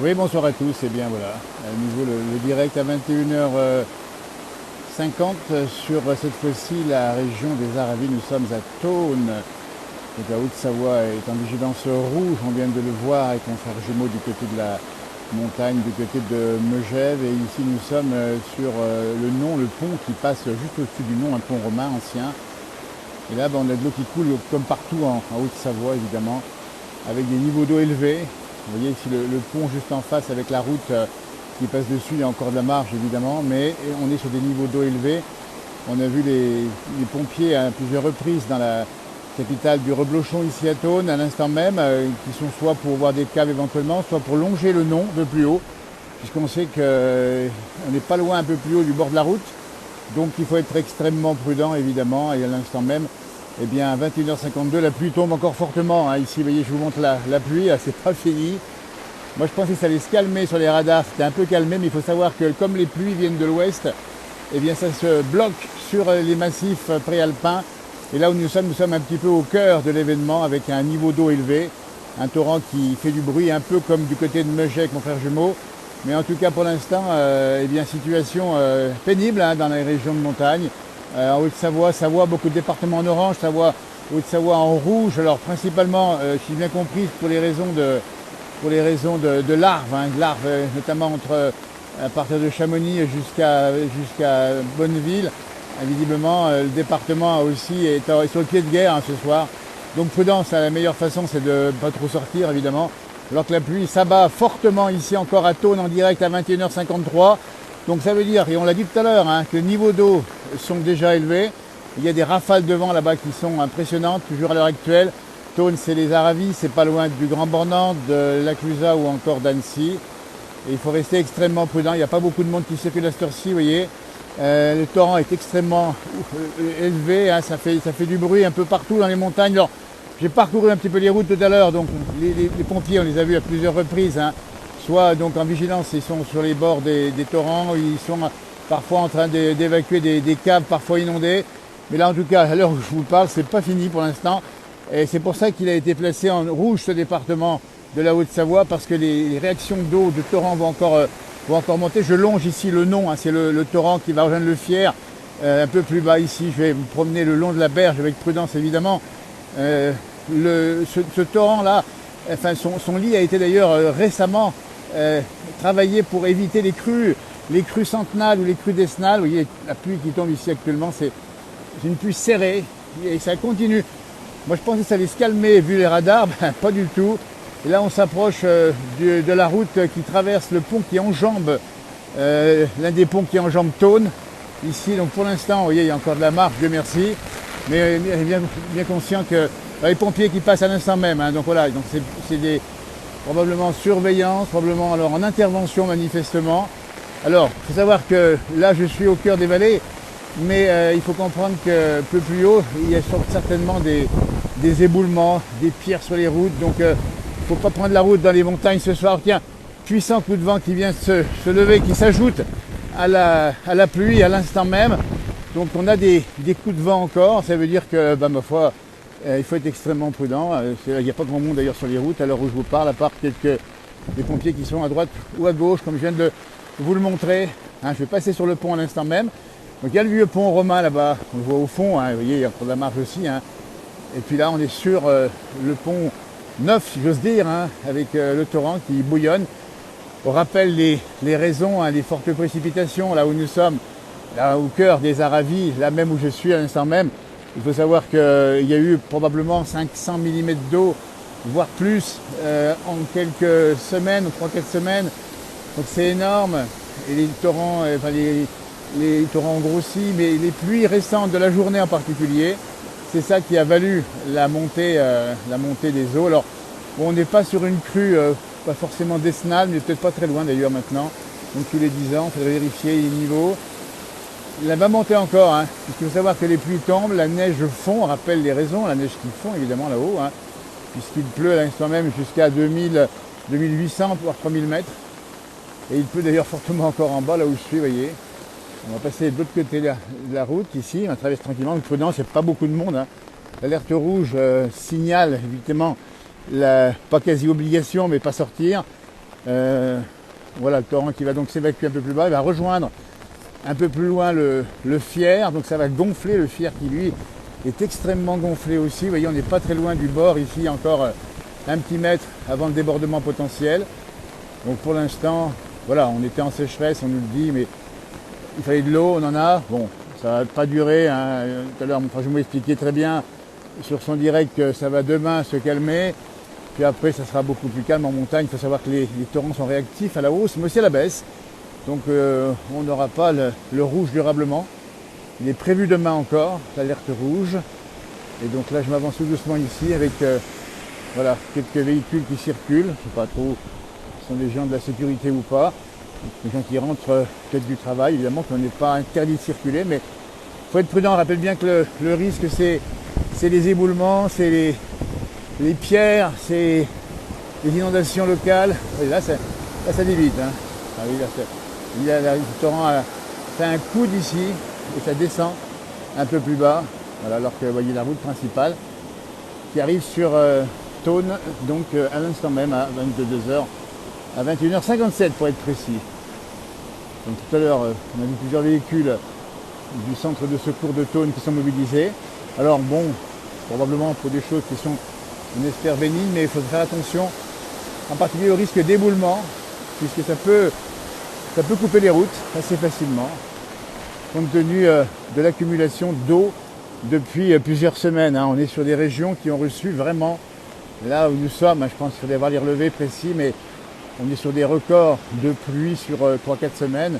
Oui, bonsoir à tous. Et bien voilà, à nouveau le direct à 21h50 sur cette fois-ci la région des Aravis. Nous sommes à Thônes, donc la Haute-Savoie est en vigilance rouge. On vient de le voir avec mon frère jumeau du côté de la montagne, du côté de Megève. Et ici nous sommes sur le Non, le pont qui passe juste au-dessus du Non, un pont romain ancien. Et là, on a de l'eau qui coule comme partout en Haute-Savoie évidemment, avec des niveaux d'eau élevés. Vous voyez ici le pont juste en face avec la route qui passe dessus, il y a encore de la marge évidemment, mais on est sur des niveaux d'eau élevés. On a vu les pompiers à plusieurs reprises dans la capitale du Reblochon ici à Thônes à l'instant même, qui sont soit pour voir des caves éventuellement, soit pour longer le Non un peu plus haut, puisqu'on sait qu'on n'est pas loin un peu plus haut du bord de la route, donc il faut être extrêmement prudent évidemment, et à l'instant même, eh bien, à 21h52, la pluie tombe encore fortement. Ici, vous voyez, je vous montre la pluie, c'est pas fini. Moi, je pensais que ça allait se calmer sur les radars. C'était un peu calmé, mais il faut savoir que comme les pluies viennent de l'ouest, eh bien, ça se bloque sur les massifs préalpins. Et là où nous sommes un petit peu au cœur de l'événement, avec un niveau d'eau élevé, un torrent qui fait du bruit, un peu comme du côté de Megève avec mon frère jumeau. Mais en tout cas, pour l'instant, eh bien, situation pénible dans les régions de montagne. En Haute-Savoie, Savoie, beaucoup de départements en orange, Savoie, Haute-Savoie en rouge. Alors principalement, si j'ai bien compris, pour les raisons de larves, notamment à partir de Chamonix jusqu'à Bonneville. Visiblement, le département aussi est sur le pied de guerre ce soir. Donc prudence, la meilleure façon c'est de ne pas trop sortir évidemment. Alors que la pluie s'abat fortement ici encore à Thônes en direct à 21h53. Donc ça veut dire, et on l'a dit tout à l'heure, que les niveaux d'eau sont déjà élevés. Il y a des rafales de vent là-bas qui sont impressionnantes, toujours à l'heure actuelle. Thônes, c'est les Aravis, c'est pas loin du Grand Bornand, de l'Aclusaz ou encore d'Annecy. Et il faut rester extrêmement prudent. Il n'y a pas beaucoup de monde qui circule à cette heure-ci, vous voyez. Le torrent est extrêmement élevé, ça fait du bruit un peu partout dans les montagnes. Alors, j'ai parcouru un petit peu les routes tout à l'heure, donc les pompiers, on les a vus à plusieurs reprises. Soit donc en vigilance, ils sont sur les bords des torrents, ils sont parfois en train d'évacuer des caves parfois inondées. Mais là en tout cas, à l'heure où je vous parle, c'est pas fini pour l'instant. Et c'est pour ça qu'il a été placé en rouge ce département de la Haute-Savoie, parce que les réactions d'eau, de torrent vont encore monter. Je longe ici le Non, c'est le torrent qui va rejoindre le Fier. Un peu plus bas ici, je vais me promener le long de la berge avec prudence évidemment. Ce torrent-là, enfin son lit a été d'ailleurs récemment travailler pour éviter les crues centenales ou les crues décennales. Vous voyez la pluie qui tombe ici actuellement, c'est une pluie serrée et ça continue. Moi je pensais que ça allait se calmer vu les radars, pas du tout. Et là on s'approche de la route qui traverse le pont qui enjambe, l'un des ponts qui enjambe Thônes. Ici, donc pour l'instant, vous voyez, il y a encore de la marche, Dieu merci. Mais bien conscient que les pompiers qui passent à l'instant même, donc voilà, donc c'est des probablement surveillance, probablement alors en intervention manifestement. Alors, il faut savoir que là, je suis au cœur des vallées, mais il faut comprendre que peu plus haut, il y a certainement des éboulements, des pierres sur les routes. Donc, il ne faut pas prendre la route dans les montagnes ce soir. Tiens, puissant coup de vent qui vient se lever, qui s'ajoute à la pluie à l'instant même. Donc, on a des coups de vent encore. Ça veut dire que, ma foi, il faut être extrêmement prudent. Il n'y a pas grand monde d'ailleurs sur les routes à l'heure où je vous parle, à part quelques des pompiers qui sont à droite ou à gauche, comme je viens de vous le montrer. Je vais passer sur le pont à l'instant même. Donc il y a le vieux pont romain là-bas, on le voit au fond, vous voyez, il y a encore de la marge aussi. Et puis là, on est sur le pont neuf, si j'ose dire, avec le torrent qui bouillonne. On rappelle les raisons, les fortes précipitations, là où nous sommes, là au cœur des Aravis, là même où je suis à l'instant même. Il faut savoir qu'il y a eu probablement 500 mm d'eau, voire plus, en quelques semaines, 3-4 semaines. Donc c'est énorme. Et les torrents, les torrents ont grossi, mais les pluies récentes de la journée en particulier, c'est ça qui a valu la montée des eaux. Alors, bon, on n'est pas sur une crue, pas forcément décennale, mais peut-être pas très loin d'ailleurs maintenant. Donc tous les 10 ans, il faudrait vérifier les niveaux. Elle va monter encore, puisqu'il faut savoir que les pluies tombent, la neige fond, on rappelle les raisons, la neige qui fond évidemment là-haut, puisqu'il pleut à l'instant même jusqu'à 2000, 2800 voire 3000 mètres. Et il pleut d'ailleurs fortement encore en bas, là où je suis, vous voyez. On va passer de l'autre côté de la route, ici, on traverse tranquillement, donc prudence, il n'y a pas beaucoup de monde. L'alerte rouge signale évidemment, pas quasi obligation, mais pas sortir. Voilà le torrent qui va donc s'évacuer un peu plus bas, il va rejoindre un peu plus loin le Fier, donc ça va gonfler le Fier qui lui est extrêmement gonflé aussi. Vous voyez, on n'est pas très loin du bord ici, encore un petit mètre avant le débordement potentiel. Donc pour l'instant, voilà, on était en sécheresse, on nous le dit, mais il fallait de l'eau, on en a. Bon, ça va pas durer, hein. Tout à l'heure, mon frère jumeau expliquait très bien sur son direct que ça va demain se calmer. Puis après, ça sera beaucoup plus calme en montagne. Il faut savoir que les torrents sont réactifs à la hausse, mais aussi à la baisse. Donc on n'aura pas le rouge durablement. Il est prévu demain encore, l'alerte rouge. Et donc là, je m'avance tout doucement ici avec voilà, quelques véhicules qui circulent. Je ne sais pas trop si ce sont des gens de la sécurité ou pas. Des gens qui rentrent peut-être du travail. Évidemment qu'on n'est pas interdit de circuler, mais il faut être prudent. Rappelle bien que le risque, c'est les éboulements, c'est les pierres, c'est les inondations locales. Et là, ça débite. Hein. Ah oui, là, le torrent a fait un coude ici et ça descend un peu plus bas. Voilà, alors que vous voyez la route principale qui arrive sur Thônes, donc à l'instant même à 22h, à 21h57 pour être précis. Donc tout à l'heure, on a vu plusieurs véhicules du centre de secours de Thônes qui sont mobilisés. Alors bon, probablement pour des choses qui sont, on espère, bénignes, mais il faut faire attention, en particulier au risque d'éboulement, puisque ça peut couper les routes assez facilement, compte tenu de l'accumulation d'eau depuis plusieurs semaines. Hein. On est sur des régions qui ont reçu vraiment, là où nous sommes, hein, je pense qu'il faudrait avoir les relevés précis, mais on est sur des records de pluie sur 3-4 semaines.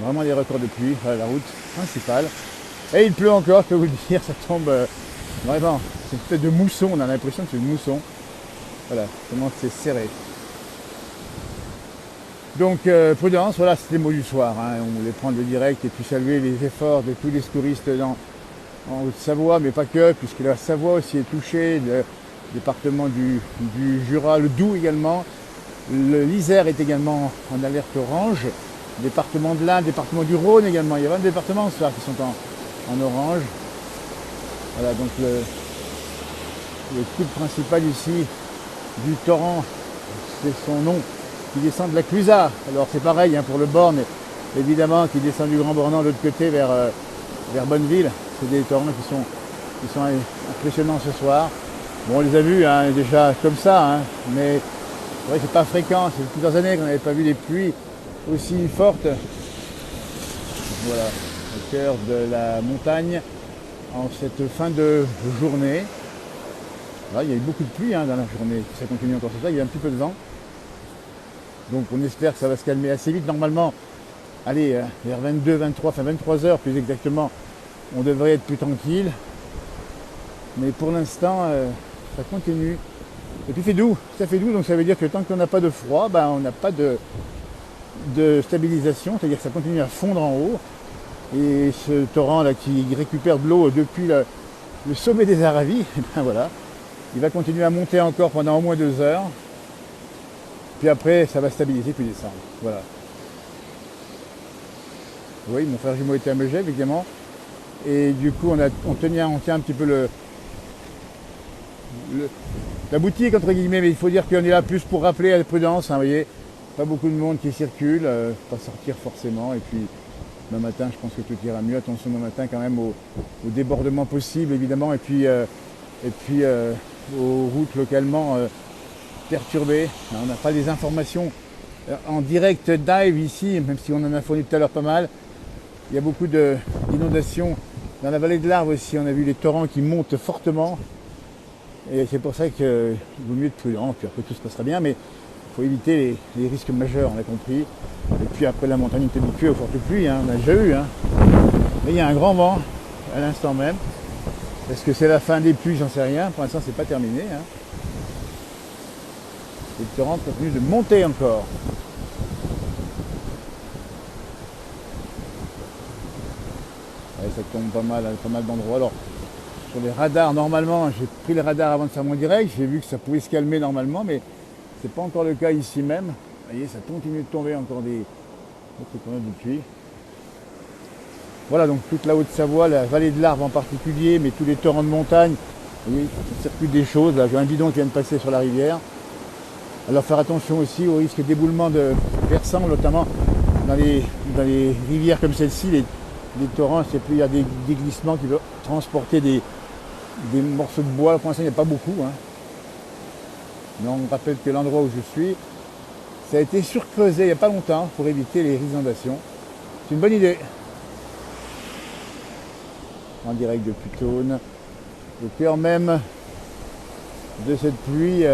Vraiment des records de pluie, la route principale. Et il pleut encore, je peux vous le dire, ça tombe vraiment. C'est une espèce de mousson, on a l'impression que c'est une mousson. Voilà, comment c'est serré. Donc prudence, voilà, c'est les mots du soir. Hein. On voulait prendre le direct et puis saluer les efforts de tous les secouristes en Haute-Savoie, mais pas que, puisque la Savoie aussi est touchée, le département du Jura, le Doubs également. L'Isère est également en alerte orange, le département de l'Ain, le département du Rhône également. Il y a 20 départements ce soir qui sont en orange. Voilà, donc le coude principal ici du torrent, c'est son nom, qui descend de la Clusaz. Alors c'est pareil hein, pour le Borne, évidemment, qui descend du Grand Bornand de l'autre côté vers Bonneville. C'est des torrents qui sont impressionnants ce soir. Bon, on les a vus hein, déjà comme ça, hein, mais c'est vrai que c'est pas fréquent. C'est plusieurs années qu'on n'avait pas vu des pluies aussi fortes. Voilà, au cœur de la montagne, en cette fin de journée. Là, il y a eu beaucoup de pluie hein, dans la journée. Ça continue encore sur ça. Il y a un petit peu de vent. Donc on espère que ça va se calmer assez vite. Normalement, allez, vers 22, 23, enfin 23 heures plus exactement, on devrait être plus tranquille. Mais pour l'instant, ça continue. Et puis ça fait doux, donc ça veut dire que tant qu'on n'a pas de froid, ben, on n'a pas de stabilisation, c'est-à-dire que ça continue à fondre en haut. Et ce torrent là qui récupère de l'eau depuis le sommet des Aravis, et ben voilà, il va continuer à monter encore pendant au moins 2 heures. Puis après, ça va stabiliser puis descendre. Voilà. Oui, mon frère jumeau était à Megève, évidemment. Et du coup, on tient un petit peu la boutique, entre guillemets, mais il faut dire qu'on est là plus pour rappeler à la prudence. Hein, vous voyez, pas beaucoup de monde qui circule, pas sortir forcément. Et puis, demain matin, je pense que tout ira mieux. Attention demain matin quand même au débordement possible, évidemment. Et puis aux routes localement perturbées. On n'a pas des informations en direct live ici, même si on en a fourni tout à l'heure pas mal. Il y a beaucoup d'inondations dans la vallée de l'Arve aussi. On a vu les torrents qui montent fortement. Et c'est pour ça qu'il vaut mieux être prudent. Puis après, tout se passera bien, mais il faut éviter les risques majeurs, on l'a compris. Et puis après, la montagne est habituée aux fortes pluies, hein, on a déjà eu. Hein. Mais il y a un grand vent à l'instant même. Est-ce que c'est la fin des pluies? J'en sais rien. Pour l'instant, c'est pas terminé. Hein. Et le torrent continue de monter encore. Ouais, ça tombe pas mal d'endroits. Alors, sur les radars, normalement, j'ai pris les radars avant de faire mon direct. J'ai vu que ça pouvait se calmer normalement, mais c'est pas encore le cas ici même. Vous voyez, ça continue de tomber encore des torrents de pluie. Voilà, donc toute la Haute-Savoie, la vallée de l'Arve en particulier, mais tous les torrents de montagne. Vous voyez, il circule des choses. Là, j'ai un bidon qui vient de passer sur la rivière. Alors faire attention aussi au risque d'éboulement de versants, notamment dans les rivières comme celle-ci, les torrents, il y a des glissements qui veulent transporter des morceaux de bois. Pour l'instant, il n'y a pas beaucoup, hein. Mais on rappelle que l'endroit où je suis, ça a été surcreusé il n'y a pas longtemps pour éviter les inondations. C'est une bonne idée. En direct de Puttone, au cœur même de cette pluie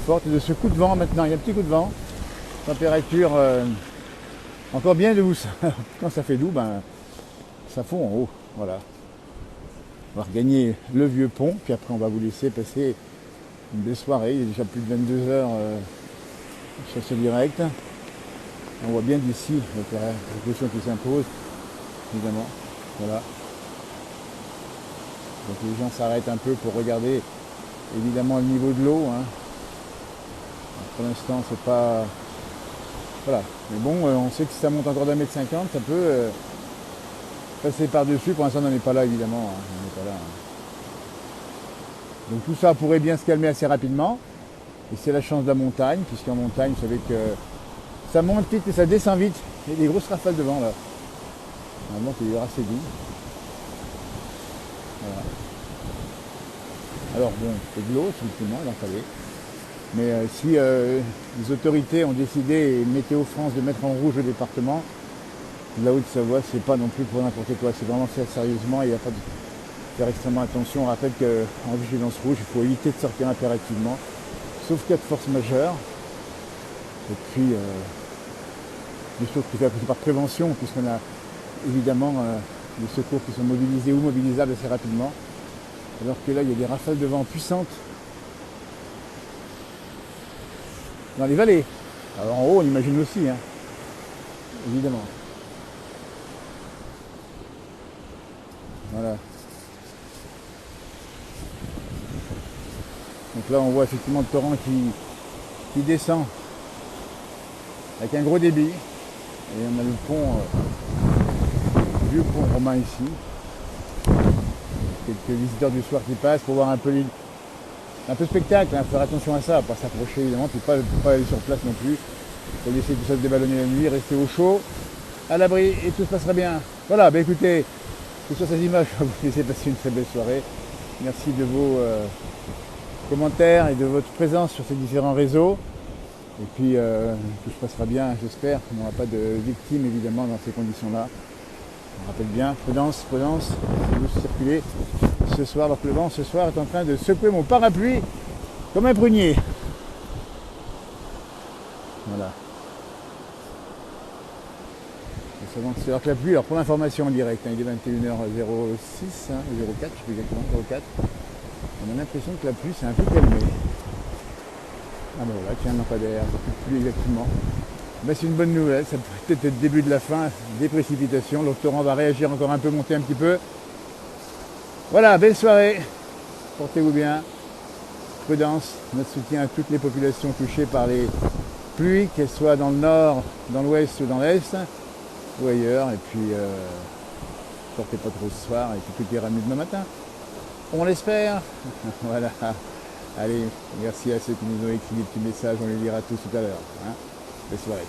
forte et de ce coup de vent maintenant. Il y a un petit coup de vent. Température encore bien douce. Quand ça fait doux, ben, ça fond en haut. Voilà. On va regagner le vieux pont, puis après on va vous laisser passer une belle soirée. Il est déjà plus de 22 heures sur ce direct. On voit bien d'ici avec la précaution qui s'impose, évidemment. Voilà. Donc les gens s'arrêtent un peu pour regarder évidemment le niveau de l'eau, hein. Pour l'instant c'est pas... Voilà. Mais bon, on sait que si ça monte encore d'1,50 m, ça peut passer par-dessus. Pour l'instant on n'en est pas là évidemment, hein. On n'est pas là, hein. Donc tout ça pourrait bien se calmer assez rapidement. Et c'est la chance de la montagne, puisqu'en montagne, vous savez que ça monte vite et ça descend vite. Il y a des grosses rafales de vent là. Normalement, il est assez doux. Voilà. Alors bon, c'est de l'eau, effectivement, il en fallait. Mais si les autorités ont décidé, et Météo France, de mettre en rouge le département, la Haute-Savoie, c'est pas non plus pour n'importe quoi. C'est vraiment fait sérieusement et il n'y a pas de faire extrêmement attention. On rappelle qu'en vigilance rouge, il faut éviter de sortir impérativement, sauf cas de force majeure. Et puis, des choses qui sont par prévention, puisqu'on a évidemment des secours qui sont mobilisés ou mobilisables assez rapidement. Alors que là, il y a des rafales de vent puissantes dans les vallées. Alors en haut, on imagine aussi, hein, évidemment. Voilà. Donc là, on voit effectivement le torrent qui descend avec un gros débit. Et on a le pont, le vieux pont romain ici. Quelques visiteurs du soir qui passent pour voir un peu spectacle, hein, faire attention à ça, pas s'approcher évidemment, puis pas aller sur place non plus. Il faut laisser tout ça se déballonner la nuit, rester au chaud, à l'abri, et tout se passera bien. Voilà, ben écoutez, que sur ces images, je vais vous laisser passer une très belle soirée. Merci de vos commentaires et de votre présence sur ces différents réseaux. Et puis tout se passera bien, j'espère. Il n'y aura pas de victimes évidemment dans ces conditions-là. On rappelle bien, prudence, prudence, si vous circulez ce soir, alors que le vent ce soir est en train de secouer mon parapluie comme un prunier. Voilà. C'est alors que la pluie, alors pour l'information en direct, hein, il est 21h06, hein, 04, je sais plus exactement, 04. On a l'impression que la pluie s'est un peu calmée. Ah ben voilà, tiens, un lampadaire, plus de pluie exactement. Ben c'est une bonne nouvelle, ça peut être le début de la fin des précipitations. Le torrent va réagir encore un peu, monter un petit peu. Voilà, belle soirée, portez-vous bien, prudence, notre soutien à toutes les populations touchées par les pluies, qu'elles soient dans le nord, dans l'ouest ou dans l'est, ou ailleurs, et puis sortez pas trop ce soir, et puis tout ira mieux demain matin. On l'espère. Voilà. Allez, merci à ceux qui nous ont écrit des petits messages, on les lira tous tout à l'heure. Hein. Belle soirée.